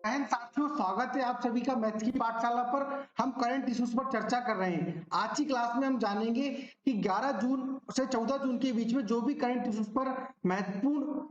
And साथियों, स्वागत है आप सभी का मैथ्स की पाठशाला पर। हम करंट इश्यूज पर चर्चा कर रहे हैं। आज की क्लास में हम जानेंगे कि 11 जून से 14 जून के बीच में जो भी करंट इश्यूज पर महत्वपूर्ण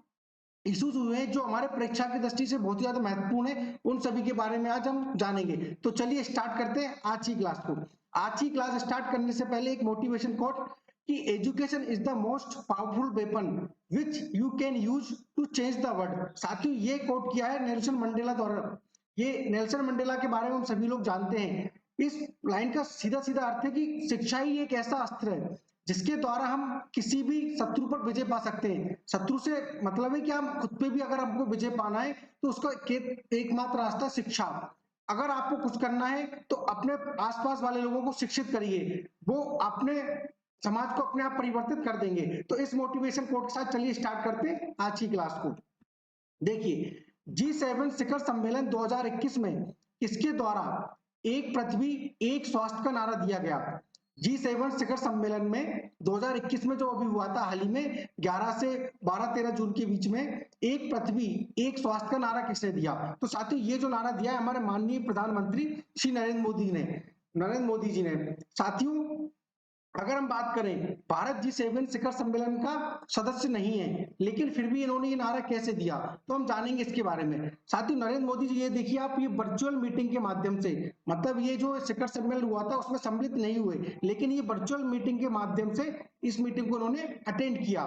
इश्यूज हुए हैं, जो हमारे परीक्षा की दृष्टि से बहुत ही ज्यादा महत्वपूर्ण है, उन सभी के बारे में आज हम जानेंगे। तो चलिए स्टार्ट करते हैं आज की क्लास को। आज की क्लास स्टार्ट करने से पहले एक मोटिवेशन कोट कि education is the most powerful weapon which you can use to change the world. साथियों, ये कोट किया है नेल्सन मंडेला द्वारा। ये नेल्सन मंडेला के बारे में हम सभी लोग जानते हैं। इस लाइन का सीधा सीधा अर्थ है कि शिक्षा ही एक ऐसा अस्त्र है जिसके द्वारा हम किसी भी शत्रु पर विजय पा सकते हैं। शत्रु से मतलब है कि हम खुद पे भी अगर हमको विजय पाना है तो उसका एकमात्र रास्ता शिक्षा। अगर आपको कुछ करना है तो अपने आसपास वाले लोगों को शिक्षित करिए, वो अपने समाज को अपने आप परिवर्तित कर देंगे। तो इस मोटिवेशन कोट के साथ चलिए स्टार्ट करते हैं आज की क्लास को। देखिए, G7 शिखर सम्मेलन 2021 में किसके द्वारा एक पृथ्वी एक स्वास्थ्य का नारा दिया गया? G7 शिखर सम्मेलन में 2021 में जो अभी हुआ था हाल ही में 11 से 12-13 जून के बीच में, एक पृथ्वी एक स्वास्थ्य का नारा किसने दिया? तो साथियों, ये जो नारा दिया है हमारे माननीय प्रधानमंत्री श्री नरेंद्र मोदी जी ने। साथियों, अगर हम बात करें, भारत G7 शिखर सम्मेलन का सदस्य नहीं है, लेकिन फिर भी इन्होंने ये नारा कैसे दिया तो हम जानेंगे इसके बारे में। साथियों, नरेंद्र मोदी जी, ये देखिए आप, ये वर्चुअल मीटिंग के माध्यम से, मतलब ये जो शिखर सम्मेलन हुआ था उसमें सम्मिलित नहीं हुए, लेकिन ये वर्चुअल मीटिंग के माध्यम से इस मीटिंग को इन्होंने अटेंड किया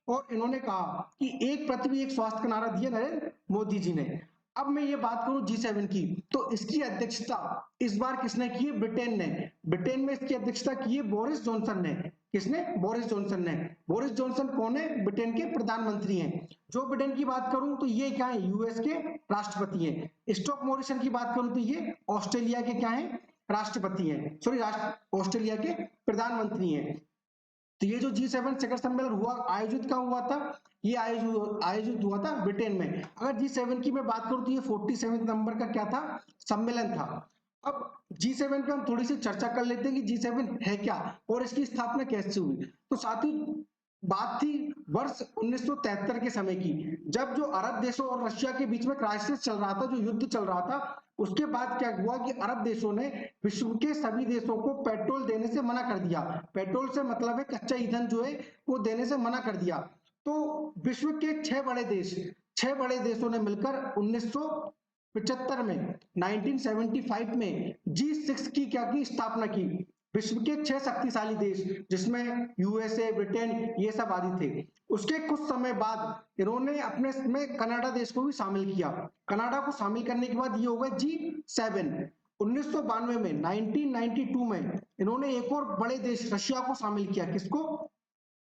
और इन्होंने कहा कि एक पृथ्वी एक स्वास्थ्य का नारा दिया नरेंद्र मोदी जी ने। अब मैं ये बात करूं G7 की, तो इसकी अध्यक्षता इस बार किसने की है? ब्रिटेन ने। ब्रिटेन में इसकी अध्यक्षता की है बोरिस जॉनसन ने। किसने? बोरिस जॉनसन ने। बोरिस जॉनसन कौन है? ब्रिटेन के प्रधानमंत्री हैं। जो ब्रिटेन की बात करूं तो ये क्या है? यूएस के राष्ट्रपति हैं। स्टॉक मॉरिसन की बात करूं तो ये ऑस्ट्रेलिया के क्या है? राष्ट्रपति हैं, सॉरी, ऑस्ट्रेलिया के प्रधानमंत्री हैं। तो ये जो G7 शिखर सम्मेलन हुआ, आयोजित कहाँ हुआ था? ये आयोजित हुआ था ब्रिटेन में। अगर G7 की मैं बात करूं तो ये 47 नंबर का क्या था? सम्मेलन था। अब G7 पे हम थोड़ी सी चर्चा कर लेते हैं कि G7 है क्या और इसकी स्थापना कैसे हुई। तो साथियों, बात थी वर्ष 1973 के समय की, जब जो अरब देशों और रशिया के बीच में क्राइसिस चल रहा था, जो युद्ध चल रहा था। उसके बाद क्या हुआ कि अरब देशों ने विश्व के सभी देशों को पेट्रोल देने से मना कर दिया। पेट्रोल से मतलब है कच्चा ईंधन जो है वो देने से मना कर दिया। तो विश्व के 6 बड़े देशों ने मिलकर 1975 में 1975 में G6 की क्या की स्थापना की। विश्व के 6 शक्तिशाली देश, जिसमें यूएसए, ब्रिटेन, ये सब आदि थे। उसके कुछ समय बाद इन्होंने अपने में कनाडा देश को भी शामिल किया। कनाडा को शामिल करने के बाद ये हो गया G7। 1992 में 1992 में इन्होंने एक और बड़े देश रशिया को शामिल किया। किसको?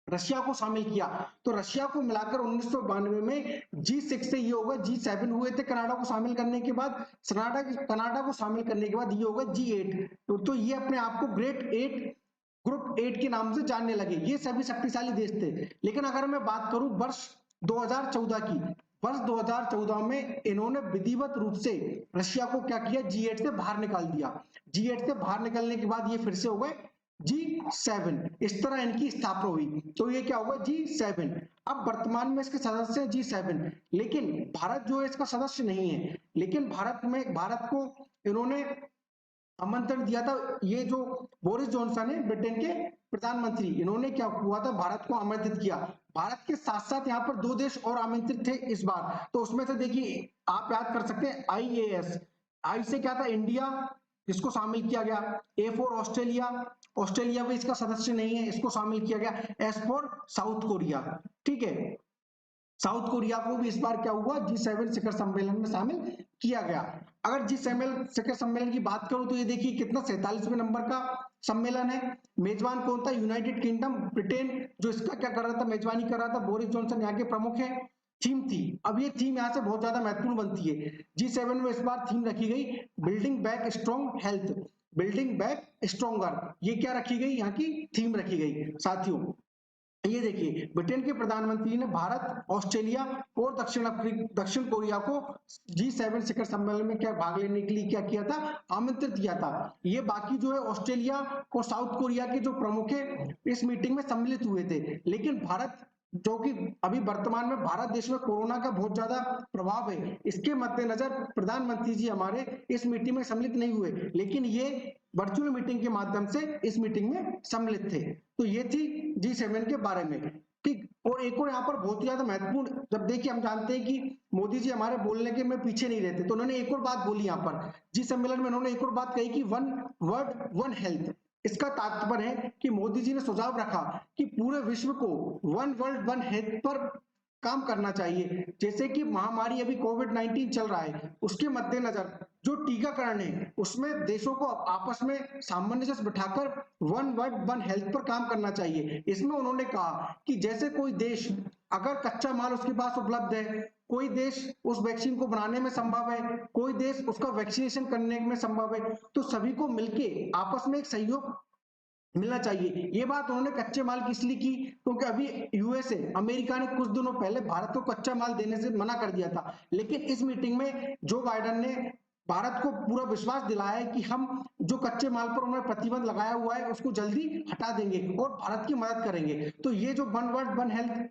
रशिया को शामिल किया। तो रशिया को मिलाकर 1992 में G6 से ये होगा G7 हुए थे। कनाडा को शामिल करने के बाद, कनाडा को शामिल करने के बाद ये होगा G8। तो ये अपने आप को ग्रुप 8 के नाम से जानने लगे। ये सभी शक्तिशाली देश थे। लेकिन अगर मैं बात करूं वर्ष 2014 की, वर्ष 2014 में इन्होंने विधिवत रूप से रशिया को क्या किया? G8 से बाहर निकाल दिया। G8 से बाहर निकलने के बाद ये फिर से हो गए G7। इस तरह इनकी स्थापना हुई। तो ये क्या होगा? G7। अब वर्तमान में इसके सदस्य हैं G7, लेकिन भारत जो है इसका सदस्य नहीं है। लेकिन भारत को इन्होंने आमंत्रण दिया था। ये जो बोरिस जॉनसन है, ब्रिटेन के प्रधानमंत्री, इन्होंने क्या हुआ था? भारत को आमंत्रित किया। भारत के साथ साथ यहाँ पर 2 देश और आमंत्रित थे इस बार। तो उसमें से देखिए, आप याद कर सकते हैं IAS। आई से क्या था? इंडिया, जिसको शामिल किया गया। A फॉर ऑस्ट्रेलिया, ऑस्ट्रेलिया भी इसका सदस्य नहीं है, इसको शामिल किया गया। S for south Korea. ठीक है, साउथ कोरिया को भी इस बार क्या हुआ? G7 शिखर सम्मेलन में शामिल किया गया। अगर G7 शिखर सम्मेलन की बात करूं तो ये देखिए कितना 47वें नंबर का सम्मेलन है। मेजबान कौन था? यूनाइटेड किंगडम, ब्रिटेन, जो इसका क्या कर रहा था? मेजबानी कर रहा था। बोरिस जॉनसन यहाँ के प्रमुख है। थीम थी, अब ये थीम यहाँ से बहुत ज्यादा महत्वपूर्ण बनती है। G7 में इस बार थीम रखी गई building back strong health, building back stronger. ये क्या रखी गई? यहाँ की थीम रखी गई। साथियों, ये देखिए, ब्रिटेन के प्रधानमंत्री ने भारत, ऑस्ट्रेलिया और दक्षिण कोरिया को G7 शिखर सम्मेलन में क्या भाग लेने के लिए क्या किया था? आमंत्रित किया था। ये बाकी जो है ऑस्ट्रेलिया और साउथ कोरिया के जो प्रमुख है इस मीटिंग में सम्मिलित हुए थे, लेकिन भारत जो कि अभी वर्तमान में भारत देश में कोरोना का बहुत ज्यादा प्रभाव है, इसके मद्देनजर प्रधानमंत्री जी हमारे इस मीटिंग में सम्मिलित नहीं हुए, लेकिन ये वर्चुअल मीटिंग के माध्यम से इस मीटिंग में सम्मिलित थे। तो ये थी G7 के बारे में। ठीक, और एक और यहाँ पर बहुत ही ज्यादा महत्वपूर्ण, जब देखिए हम जानते हैं कि मोदी जी हमारे बोलने के में पीछे नहीं रहते, तो उन्होंने एक और बात बोली यहाँ पर जी सम्मेलन में, उन्होंने एक और बात कही कि वन वर्ल्ड वन हेल्थ। इसका तात्पर्य है कि मोदी जी ने सुझाव रखा कि पूरे विश्व को वन वर्ल्ड वन हेल्थ पर काम करना चाहिए। जैसे कि महामारी अभी कोविड-19 चल रहा है, उसके मद्देनजर जो टीकाकरण है उसमें देशों को आपस में सामंजस्य बिठाकर वन वर्ल्ड वन हेल्थ पर काम करना चाहिए। इसमें उन्होंने कहा कि जैसे कोई देश अगर कच्चा माल उसके पास उपलब्ध है, कोई देश उस वैक्सीन को बनाने में संभव है, कोई देश उसका वैक्सीनेशन करने में संभव है, तो सभी को मिलके आपस में एक सहयोग मिलना चाहिए। ये बात उन्होंने कच्चे माल की इसलिए की क्योंकि अभी यूएसए अमेरिका ने कुछ दिनों पहले भारत को कच्चा माल देने से मना कर दिया था, लेकिन इस मीटिंग में जो बाइडेन ने भारत को पूरा विश्वास दिलाया है कि हम जो कच्चे माल पर उन्होंने प्रतिबंध लगाया हुआ है उसको जल्दी हटा देंगे और भारत की मदद करेंगे। तो ये जो one world one health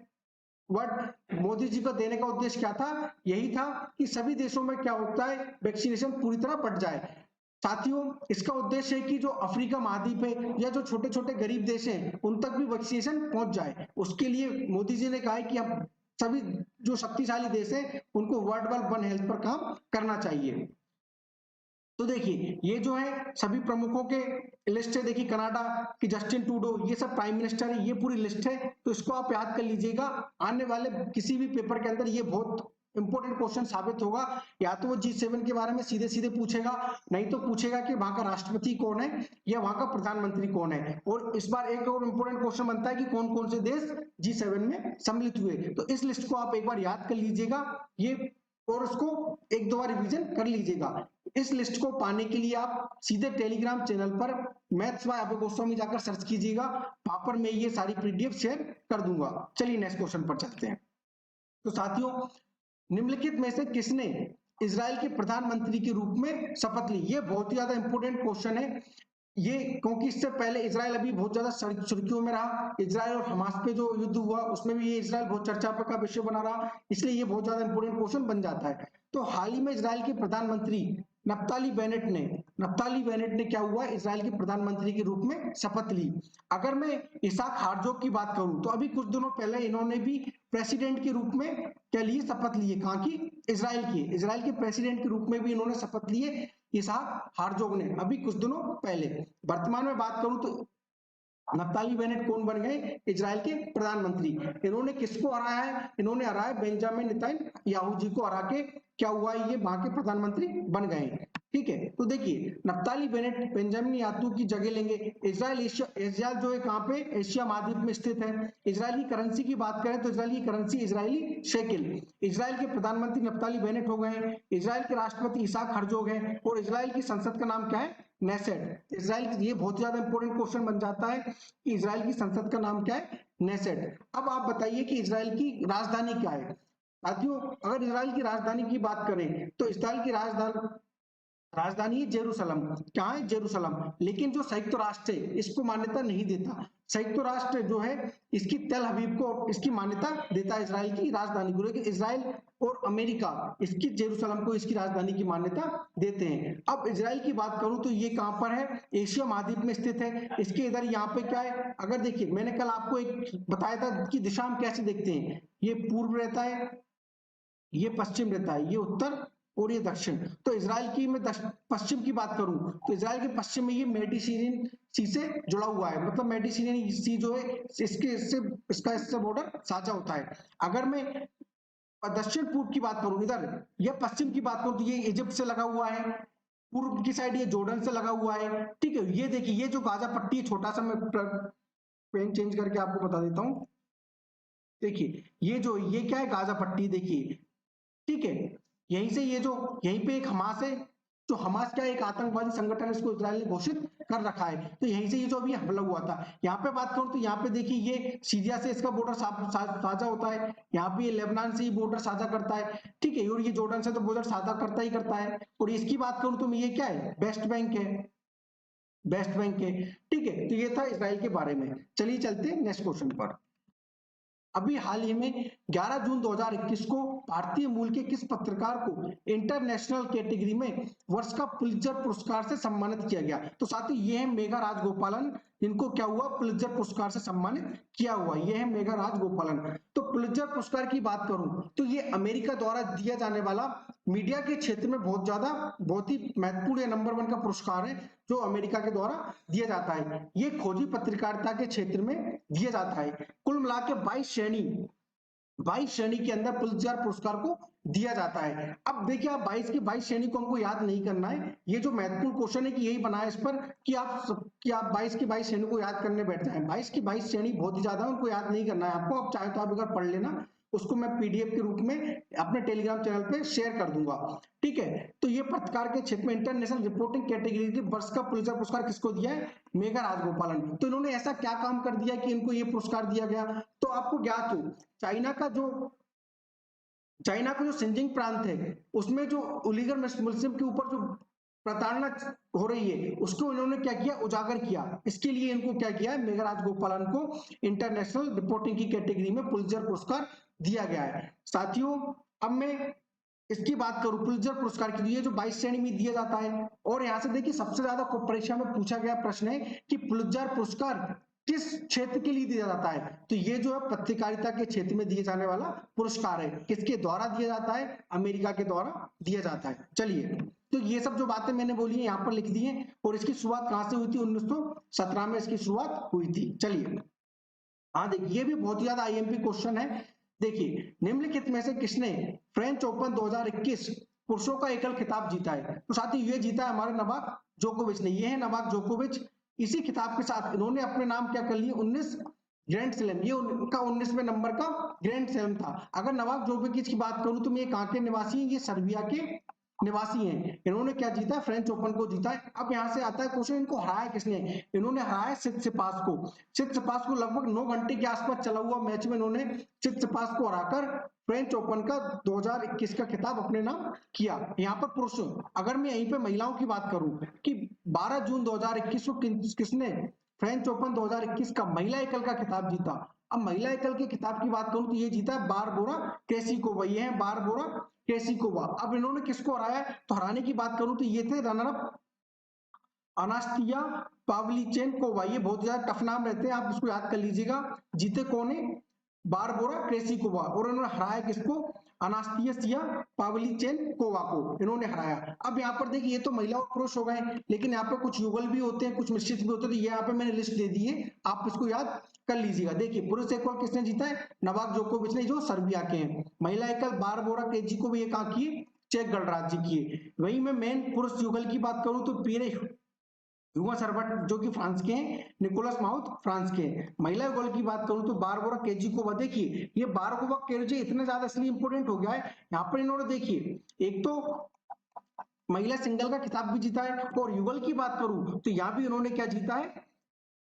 word Modi ji को देने का उद्देश्य क्या था, यही था कि सभी देशों में क्या होता है वैक्सीनेशन पूरी तरह बढ़ जाए। साथियों, इसका उद्देश्य है कि जो अफ्रीका महाद्वीप है या जो छोटे छोटे गरीब देश हैं उन तक भी वैक्सीनेशन पहुंच जाए। उसके लिए मोदी जी ने कहा है कि हम सभी जो शक्तिशाली देश हैं उनको वर्ल्ड वाइड वन हेल्थ पर काम करना चाहिए। तो देखिए ये जो है सभी प्रमुखों के लिस्ट है, देखिए कनाडा की जस्टिन ट्रूडो, ये सब प्राइम मिनिस्टर है, ये पूरी लिस्ट है, तो इसको आप याद कर लीजिएगा। आने वाले किसी भी पेपर के अंदर ये बहुत इंपॉर्टेंट क्वेश्चन साबित होगा। या तो वो G7 के बारे में सीधे सीधे पूछेगा, नहीं तो पूछेगा कि वहां का राष्ट्रपति कौन है या वहां का प्रधानमंत्री कौन है। और इस बार एक और इंपॉर्टेंट क्वेश्चन बनता है कि कौन कौन से देश G7 में सम्मिलित हुए। तो इस लिस्ट को आप एक बार याद कर लीजिएगा ये, और उसको एक दो बार रिवीजन कर लीजिएगा। इस लिस्ट को पाने के लिए आप सीधे टेलीग्राम चैनल पर मैथ्स बाय अभय गोस्वामी जाकर सर्च कीजिएगा, वहां पर मैं ये सारी पीडीएफ शेयर कर दूंगा। चलिए नेक्स्ट क्वेश्चन पर चलते हैं। तो साथियों, निम्नलिखित में से किसने इजराइल के प्रधानमंत्री के रूप में शपथ ली? ये बहुत ही ज्यादा इंपॉर्टेंट क्वेश्चन है ये, क्योंकि इससे पहले इजराइल अभी बहुत ज्यादा सुर्खियों में रहा। इजराइल और हमास पे जो युद्ध हुआ उसमें भी ये इजराइल बहुत चर्चा का विषय बना रहा, इसलिए ये बहुत ज्यादा इंपॉर्टेंट क्वेश्चन बन जाता है। तो हाल ही में इजराइल के प्रधानमंत्री नप्ताली बेनेट ने क्या हुआ, इजराइल के प्रधानमंत्री के रूप में शपथ ली। अगर मैं इसाक हार्जोग की बात करूं तो अभी कुछ दिनों पहले इन्होंने भी प्रेसिडेंट के रूप में क्या लिए, शपथ लिए, कहां की, इजराइल के प्रेसिडेंट के रूप में भी इन्होंने शपथ लिए इसाक हार्जोग ने अभी कुछ दिनों पहले। वर्तमान में बात करूं तो नफ्ताली बेनेट कौन बन गए, इजराइल के प्रधानमंत्री। इन्होंने किसको हराया है, इन्होंने हराया बेंजामिन नेतन्याहू जी को हरा के क्या हुआ, ये वहां के प्रधानमंत्री बन गए। ठीक है, तो देखिए नफ्ताली बेनेट बेंजामिन नेतन्याहू की जगह लेंगे। इजराइल जो है कहां पे, एशिया महाद्वीप में स्थित है। इजराइल की करेंसी की बात करें तो इजराइल की करेंसी इजरायली शेकेल। इजराइल के प्रधानमंत्री नफ्ताली बेनेट हो गए हैं, इजराइल के राष्ट्रपति इसाक हर्जोग हैं, और इजराइल की संसद का नाम क्या है, नेसेट। इजराइल, ये बहुत ज्यादा इंपॉर्टेंट क्वेश्चन बन जाता है कि इजराइल की संसद का नाम क्या है, नेसेट। अब आप बताइए कि इजराइल की राजधानी क्या है। साथियों, अगर इजराइल की राजधानी की बात करें तो इजराइल की राजधानी है जेरूसलम। क्या है, जेरूसलम। लेकिन जो संयुक्त राष्ट्र है इसको मान्यता नहीं देता। संयुक्त राष्ट्र जो है इसकी तेल हबीब को इसकी मान्यता देता है इजराइल की राजधानी को, लेकिन इजराइल और अमेरिका इसकी जेरूसलम को इसकी राजधानी की मान्यता देते हैं। अब इजराइल की बात करूं तो ये कहां पर है, एशिया महाद्वीप में स्थित है। इसके इधर यहाँ पे क्या है, अगर देखिए मैंने कल आपको एक बताया था कि दिशा हम कैसे देखते हैं, ये पूर्व रहता है, ये पश्चिम रहता है, ये उत्तर और ये दक्षिण। तो इजराइल की मैं पश्चिम की बात करूं तो इजराइल के पश्चिम में ये मेडिटेरेनियन सी से जुड़ा हुआ है, मतलब मेडिटेरेनियन सी जो है इससे बॉर्डर साझा होता है। अगर मैं दक्षिण पूर्व की बात करूं, इधर या पश्चिम की बात करूं तो ये इजिप्ट से लगा हुआ है, पूर्व की साइड ये जॉर्डन से लगा हुआ है। ठीक है, ये देखिए ये जो गाजा पट्टी है, छोटा सा मैं पेन चेंज करके आपको बता देता हूं। देखिए ये क्या है, गाजा पट्टी देखिए। ठीक है, यहीं से ये जो यहीं पे एक हमास है, जो हमास क्या है, एक आतंकवादी संगठन, इसको इजराइल ने घोषित कर रखा है। तो यहीं से ये जो अभी हमला हुआ था, यहाँ पे बात करूं तो यहाँ पे देखिए ये सीरिया से इसका बॉर्डर साझा होता है, यहाँ पे ये लेबनान से ही बॉर्डर साझा करता है। ठीक है, और ये जॉर्डन से तो बॉर्डर साझा करता ही करता है। और इसकी बात करूं तो ये क्या है, वेस्ट बैंक है, वेस्ट बैंक है। ठीक है, तो ये था इजराइल के बारे में। चलिए चलते हैं नेक्स्ट क्वेश्चन पर। अभी हाल ही में 11 जून 2021 को भारतीय मूल के किस पत्रकार को इंटरनेशनल कैटेगरी में वर्ष का पुलित्जर पुरस्कार से सम्मानित किया गया? तो साथियों ये है मेघा राजगोपालन, इनको क्या हुआ, पुलित्जर पुरस्कार से सम्मानित किया हुआ, ये है मेघा राजगोपालन। तो पुलित्जर पुरस्कार की बात करूं तो ये अमेरिका द्वारा दिया जाने वाला मीडिया के क्षेत्र में बहुत ही महत्वपूर्ण या नंबर 1 का पुरस्कार है जो अमेरिका के द्वारा दिया जाता है। ये खोजी पत्रकारिता के क्षेत्र में दिया जाता है। कुल मिला के 22 श्रेणी के अंदर पुलित्जर पुरस्कार को दिया जाता है। अब देखिए आप 22 की 22 श्रेणी को हमको याद नहीं करना है, ये जो महत्वपूर्ण क्वेश्चन है कि यही बना है इस पर कि आप 22 की 22 श्रेणी को याद करने बैठ जाएं। 22 की 22 श्रेणी बहुत ही ज्यादा है, उनको याद नहीं करना है आपको। आप चाहे तो आप अगर पढ़ लेना, उसको मैं पीडीएफ के रूप में अपने टेलीग्राम चैनल पे शेयर कर दूंगा, ठीक है। तो ये पत्रकार के क्षेत्र में इंटरनेशनल रिपोर्टिंग कैटेगरी के वर्ष का पुलित्जर पुरस्कार किसको दिया है? मेघा राजगोपालन। तो इन्होंने ऐसा क्या काम कर दिया कि इनको ये पुरस्कार दिया गया? तो आपको ज्ञात हो चाइना का जो सिंजिंग प्रांत है उसमें जो उलीगर मुस्लिम के ऊपर जो प्रताड़ना हो रही है उसको इन्होंने क्या किया, उजागर किया। इसके लिए इनको क्या किया है, मेघा राजगोपालन को इंटरनेशनल रिपोर्टिंग की कैटेगरी में पुलित्जर पुरस्कार दिया गया है। साथियों अब मैं इसकी बात करूं पुलित्जर पुरस्कार की, ये जो 22 श्रेणी में दिया जाता है, और यहाँ से देखिए सबसे ज्यादा परीक्षा में पूछा गया प्रश्न है कि पुलित्जर पुरस्कार किस क्षेत्र के लिए दिया जाता है? तो ये जो है पत्रकारिता के क्षेत्र में दिए जाने वाला पुरस्कार है। किसके द्वारा दिया जाता है? अमेरिका के द्वारा दिया जाता है। चलिए, तो ये सब जो बातें मैंने बोली है यहाँ पर लिख दी है, और इसकी शुरुआत कहां से हुई थी? 1917 में इसकी शुरुआत हुई थी। चलिए, हाँ देखिए ये भी बहुत ज्यादा आईएमपी क्वेश्चन है। देखिए, निम्नलिखित में से किसने फ्रेंच ओपन 2021 पुरुषों का एकल खिताब जीता है? तो साथ ही ये जीता है हमारे नवाक जोकोविच ने। ये है नवाक जोकोविच। इसी खिताब के साथ इन्होंने अपने नाम क्या कर लिए? 19 ग्रैंड स्लैम। ये उनका 19वें नंबर का ग्रैंड स्लैम था। अगर नवाक जोकोविच की बात करूं तो ये कहाँ के निवासी हैं? ये सर्बिया के निवासी हैं। इन्होंने क्या जीता? फ्रेंच ओपन को जीता है। अब यहाँ से आता है क्वेश्चन, इनको हराया किसने? इन्होंने हराया सित्सिपास को। सित्सिपास को लगभग 9 घंटे के आसपास चला हुआ मैच में इन्होंने सित्सिपास को हराकर फ्रेंच ओपन का 2021 का खिताब अपने नाम किया। यहाँ पर पुरुषों, अगर मैं यहीं पे महिलाओं की बात करूं कि 12 जून 2021 को किसने फ्रेंच ओपन 2021 का महिला एकल का खिताब जीता? अब महिला एकल के खिताब की बात करूं तो ये जीता है बारबोरा क्रेसिकोवा। ये है बारबोरा क्रेसिकोवा। अब इन्होंने किसको हराया? तो हराने की बात करूं तो ये थे रनर अप अनास्तिया पावलीचेनकोवा। ये बहुत ज्यादा टफ नाम रहते हैं, आप इसको याद कर लीजिएगा। जीते कौन है? Barbora Krejcikova. और इन्होंने हराया किसको? अनास्तिया पावलीचेनकोवा को इन्होंने हराया। अब यहाँ पर देखिए ये तो महिला और पुरुष हो गए, लेकिन यहाँ पर कुछ युगल भी होते हैं, कुछ मिश्रित भी होते हैं। तो ये यहाँ पे मैंने लिस्ट दे दी है, आप इसको याद कर लीजिएगा। देखिए पुरुष एकल किसने जीता है? नवाक जोकोविच ने, जो सर्बिया के हैं। महिला एकल बारबोरा क्रेजिकोवा, ये कहाँ की? चेक गणराज्य की। वही मैं मेन पुरुष युगल की बात करूं तो पीरे युवा सर्वट जो कि फ्रांस के हैं, निकोलस माउथ फ्रांस के हैं। महिला गोल की बात करूं तो बारबोरा केजिकोवा। देखिए ये बारबोरा केजी इतना ज्यादा इसलिए इंपोर्टेंट हो गया है, यहाँ पर इन्होंने देखिए एक तो महिला सिंगल का खिताब भी जीता है, और युगल की बात करूं तो यहाँ भी इन्होंने क्या जीता है?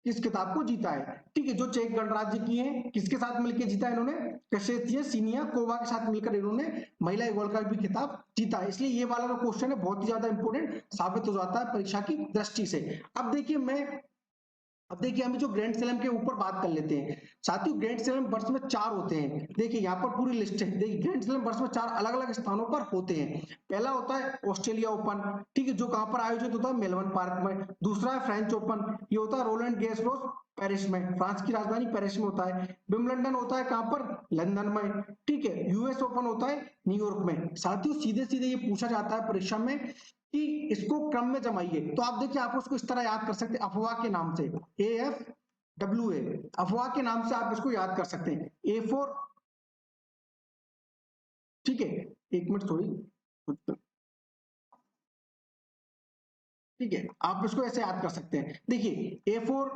इस किताब को जीता है, ठीक है। जो चेक गणराज्य की है, किसके साथ मिलकर जीता है इन्होंने? कशेतिया सीनिया कोवा के साथ मिलकर इन्होंने महिला गोल्ड का भी खिताब जीता है। इसलिए ये वाला जो क्वेश्चन है बहुत ही ज्यादा इंपॉर्टेंट साबित हो जाता है परीक्षा की दृष्टि से। अब देखिए हम जो ग्रैंड स्लैम के ऊपर बात कर लेते हैं। साथियों ग्रैंड स्लैम वर्ष में 4 होते हैं। देखिए यहाँ पर पूरी लिस्ट है। देखिए ग्रैंड स्लैम वर्ष में 4 अलग अलग स्थानों पर होते हैं। पहला होता है ऑस्ट्रेलिया ओपन, ठीक है, जो कहां पर आयोजित होता है? मेलबर्न पार्क में। दूसरा है फ्रेंच ओपन, ये होता है रोलैंड गैरोस पेरिस में, फ्रांस की राजधानी पेरिस में होता है। विंबलडन होता है कहां पर? लंदन में, ठीक है। यूएस ओपन होता है न्यूयॉर्क में। साथियों सीधे सीधे ये पूछा जाता है परीक्षा में कि इसको क्रम में जमाइए। तो आप देखिए आप उसको इस तरह याद कर सकते हैं, अफवाह के नाम से, AFWA, अफवाह के नाम से आप इसको याद कर सकते हैं। A4, ठीक है, एक मिनट थोड़ी, ठीक है, आप इसको ऐसे याद कर सकते हैं। देखिए A4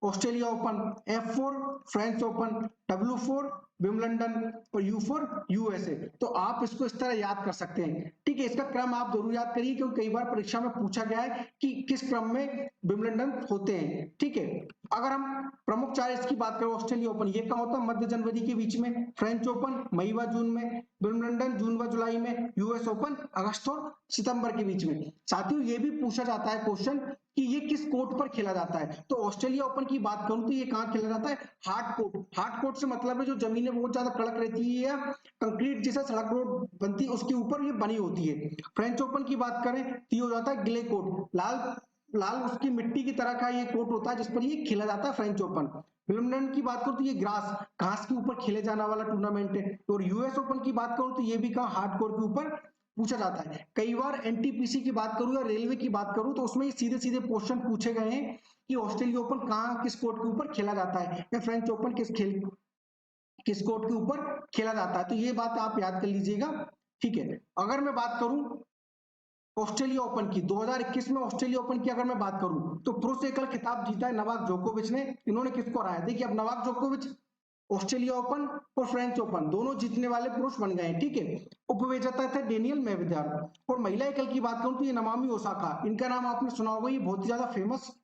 Australia open, F4 French open, W4 Wimbledon, और U4 USA। तो आप इसको इस तरह याद कर सकते हैं, ठीक है। इसका क्रम आप जरूर याद करिए, क्योंकि कई बार परीक्षा में पूछा गया है कि किस क्रम में विंबलडन होते हैं, ठीक है। अगर हम प्रमुख 4 इसकी बात करें, ऑस्ट्रेलिया ओपन ये कहाँ होता है? मध्य जनवरी के बीच में। फ्रेंच ओपन मई व जून में। विंबलडन जून व जुलाई में। यूएस ओपन अगस्त और सितंबर के बीच में। साथियों ये भी पूछा जाता है क्वेश्चन कि ये किस कोर्ट पर खेला जाता है। तो ऑस्ट्रेलिया ओपन की बात करूं तो ये कहाँ खेला जाता है, हार्ड कोर्ट। हार्ड कोर्ट से मतलब है जो जमीनें बहुत ज्यादा कड़क रहती है या कंक्रीट जैसा सड़क रोड बनती है उसके ऊपर ये बनी होती है। फ्रेंच ओपन की बात करें तो ये हो जाता है ग्ले कोर्ट, लाल लाल उसकी मिट्टी की तरह का ये कोर्ट होता है जिस पर ये खेला जाता है फ्रेंच ओपन। विंबलडन की बात करूं तो ये घास के ऊपर खेले जाने वाला टूर्नामेंट है। और यूएस ओपन की बात करूं तो ये भी कहाँ हार्ड कोर्ट के ऊपर पूछा जाता है। कई बार एनटीपीसी की बात करूं या रेलवे की बात करूं तो उसमें सीधे सीधे क्वेश्चन पूछे गए हैं कि ऑस्ट्रेलिया ओपन कहाँ किस कोर्ट के ऊपर खेला जाता है या फ्रेंच ओपन किस कोर्ट के ऊपर खेला जाता है। तो ये बात आप याद कर लीजिएगा, ठीक है। अगर मैं बात करूं ऑस्ट्रेलिया ओपन की 2021 में ऑस्ट्रेलिया ओपन की अगर मैं बात करूं तो पुरुष एकल खिताब जीता है नोवाक जोकोविच ने। इन्होंने किसको हराया, देखिए अब नोवाक जोकोविच ऑस्ट्रेलिया ओपन और फ्रेंच ओपन दोनों जीतने वाले पुरुष बन गए, ठीक है। उपविजेता थे डेनियल मेवेदर। और महिला एकल की बात करूं तो ये नमामी ओसाका, इनका नाम आपने सुना होगा, ये बहुत ही ज्यादा फेमस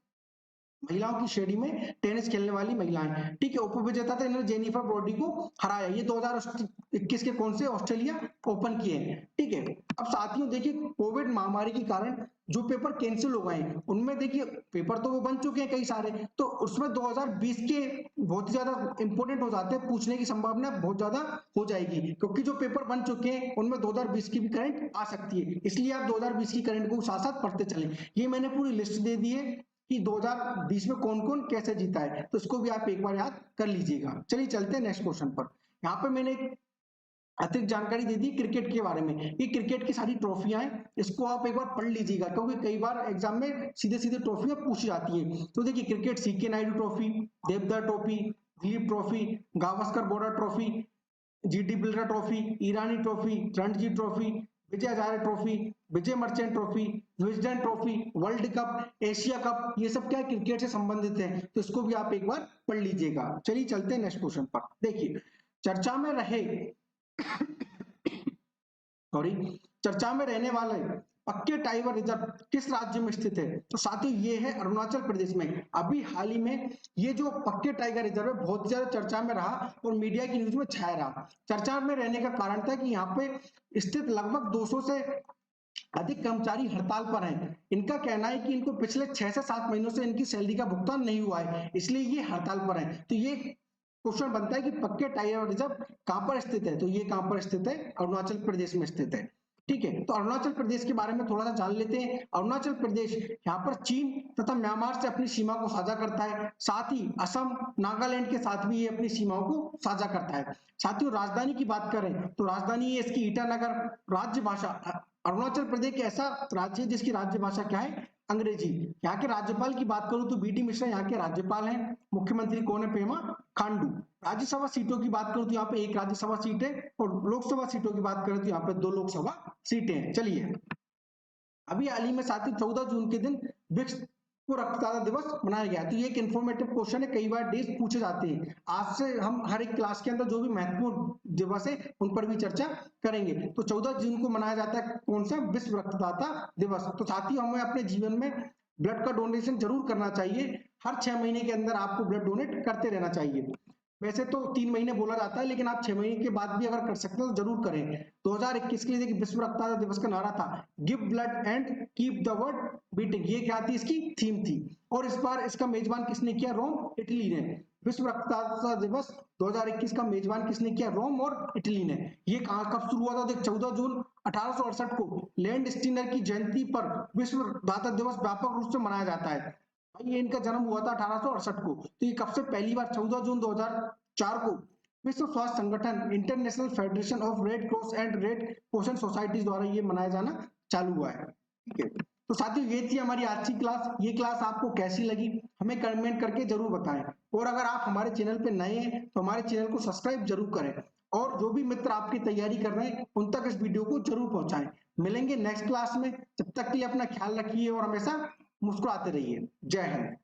महिलाओं की श्रेणी में टेनिस खेलने वाली महिलाएं, ठीक है। उपविजेता था, इन्होंने जेनिफर ब्रॉडी को हराया। ये 2021 के कौन से ऑस्ट्रेलिया ओपन किए हैं, ठीक है। अब साथियों देखिए कोविड महामारी के कारण जो पेपर कैंसिल हो गए हैं उनमें देखिए पेपर तो वो बन चुके हैं कई सारे, तो उसमें 2020 के बहुत ज्यादा इंपॉर्टेंट हो जाते हैं, पूछने की संभावना बहुत ज्यादा हो जाएगी क्योंकि जो पेपर बन चुके हैं उनमें 2020 की भी करंट आ सकती है। इसलिए आप 2020 की करंट को साथ साथ पढ़ते चलें। ये मैंने पूरी लिस्ट दे दी है कि 2020 में कौन कौन कैसे जीता है, तो इसको भी आप एक बार याद कर लीजिएगा। चलिए चलते हैं नेक्स्ट क्वेश्चन पर। यहाँ पे मैंने एक अतिरिक्त जानकारी दे दी क्रिकेट के बारे में। ये क्रिकेट की सारी ट्रॉफियां हैं, इसको आप एक बार पढ़ लीजिएगा क्योंकि कई बार एग्जाम में सीधे सीधे ट्रॉफियां पूछी जाती है। तो देखिए cricket CK Naidu trophy, Deodhar trophy, Duleep trophy, Gavaskar Border trophy, GT builder trophy, Irani trophy, Ranji trophy, Vijay Hazare trophy, Vijay Merchant trophy, Wisden trophy, world cup, Asia cup, ये सब क्या है क्रिकेट से संबंधित है, तो इसको भी आप एक बार पढ़ लीजिएगा। चलिए चलते हैं नेक्स्ट क्वेश्चन पर। देखिए चर्चा में रहे सॉरी चर्चा में रहने वाले पक्के टाइगर रिजर्व किस राज्य में स्थित है, तो साथियों ये है अरुणाचल प्रदेश में। अभी हाल ही में ये जो पक्के टाइगर रिजर्व है बहुत ज्यादा चर्चा में रहा और मीडिया की न्यूज में छाया रहा। चर्चा में रहने का कारण था कि यहाँ पे स्थित लगभग 200 से अधिक कर्मचारी हड़ताल पर हैं। इनका कहना है कि इनको पिछले 6 से 7 महीनों से इनकी सैलरी का भुगतान नहीं हुआ है, इसलिए ये हड़ताल पर हैं। तो ये क्वेश्चन बनता है कि पक्के टाइगर रिजर्व कहां पर स्थित है, तो ये कहां पर स्थित है, अरुणाचल प्रदेश में स्थित है, ठीक है। तो अरुणाचल प्रदेश के बारे में थोड़ा सा जान लेते हैं। अरुणाचल प्रदेश यहाँ पर चीन तथा म्यांमार से अपनी सीमा को साझा करता है, साथ ही असम नागालैंड के साथ भी ये अपनी सीमाओं को साझा करता है। साथियों राजधानी की बात करें तो राजधानी है इसकी ईटानगर। राज्य भाषा अरुणाचल प्रदेश ऐसा राज्य है जिसकी राज्य भाषा क्या है, अंग्रेजी। यहाँ के राज्यपाल की बात करूं तो बीडी मिश्रा यहाँ के राज्यपाल हैं। मुख्यमंत्री कौन है, पेमा खांडू। राज्यसभा सीटों की बात करूं तो यहाँ पे एक राज्यसभा सीट है और लोकसभा सीटों की बात करें तो यहाँ पे 2 लोकसभा सीटें हैं। चलिए अभी हाल ही में साथ ही 14 जून के दिन विश्व रक्तदाता दिवस मनाया गया। तो ये एक इन्फॉर्मेटिव क्वेश्चन है, कई बार डेज पूछे जाते हैं। आज से हम हर एक क्लास के अंदर जो भी महत्वपूर्ण दिवस है उन पर भी चर्चा करेंगे। तो 14 जून को मनाया जाता है कौन सा, विश्व रक्तदाता दिवस। तो साथ ही हमें अपने जीवन में ब्लड का डोनेशन जरूर करना चाहिए। हर 6 महीने के अंदर आपको ब्लड डोनेट करते रहना चाहिए। वैसे तो 3 महीने बोला जाता है लेकिन आप 6 महीने के बाद भी अगर कर सकते हो तो जरूर करें। 2021 के लिए देखिए विश्व रक्तदाता दिवस का नारा था give blood and keep the world beating. ये क्या थी, इसकी थीम थी। और इस बार इसका मेजबान किसने किया, रोम इटली ने। विश्व रक्तदाता दिवस 2021 का मेजबान किसने किया, रोम और इटली ने। ये कहाँ कब शुरू हुआ था, देख 14 जून 1868 को लैंड स्टीनर की जयंती पर विश्व रक्तदाता दिवस व्यापक रूप से मनाया जाता है। ये इनका जन्म हुआ था 1868 को। तो ये कब से, पहली बार 14 जून 2004 को विश्व स्वास्थ्य संगठन international federation of red cross and red croissant societies द्वारा ये मनाया जाना चालू हुआ है, ठीक है। तो साथियों ये थी हमारी आज की क्लास। ये क्लास आपको कैसी लगी हमें कमेंट करके जरूर बताएं। और अगर आप हमारे चैनल पे नए हैं तो हमारे चैनल को सब्सक्राइब जरूर करें और जो भी मित्र आपकी तैयारी कर रहे हैं उन तक इस वीडियो को जरूर पहुंचाएं। मिलेंगे नेक्स्ट क्लास में, तब तक के लिए अपना ख्याल रखिए और हमेशा मुस्कुराते रहिए। जय हिंद।